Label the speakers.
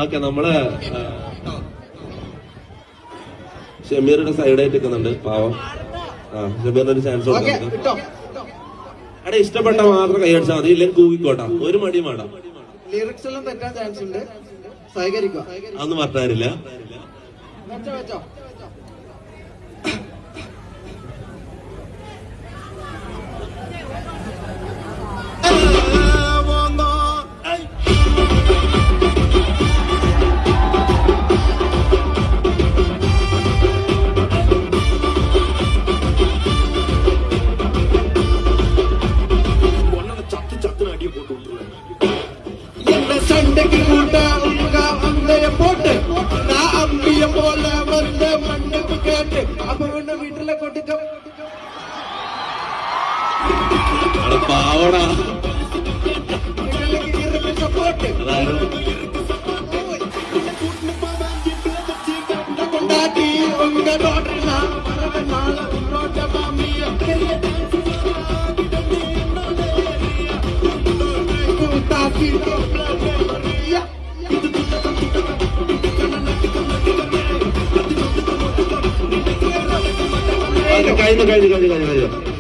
Speaker 1: Okay, നമ്മള് ഷമീറിന്റെ സൈഡായിട്ട് നിൽക്കുന്നുണ്ട് പാവം. ഷമീറിന് ഒരു ചാൻസ് കൊടുക്കുന്നുണ്ട്. അവിടെ ഇഷ്ടപ്പെട്ട മാത്രം കൈയടിച്ചാൽ മതി, ഇല്ലെങ്കിൽ കൂവിക്കോട്ടാ, ഒരു മടിയും വേണ്ട.
Speaker 2: ലിറിക്സ് എല്ലാം തെറ്റാൻ ചാൻസ് ഉണ്ട്, സഹകരിക്കുക.
Speaker 1: അതൊന്നും പറഞ്ഞാരില്ല.
Speaker 2: சண்டைக்கு கூட்ட உங்க அந்தைய போட்டு நான் அம்பிய போல வந்த மண்ணுக்கு கேட்டு அவங்க வீட்டுல கொடுக்க
Speaker 1: பாவடா
Speaker 2: சப்போர்ட் கொண்டாட்டி உங்க டாக்டர்னா வரவனால உன்னோட மாமிய கூட்டாக்கி
Speaker 1: കഴിഞ്ഞു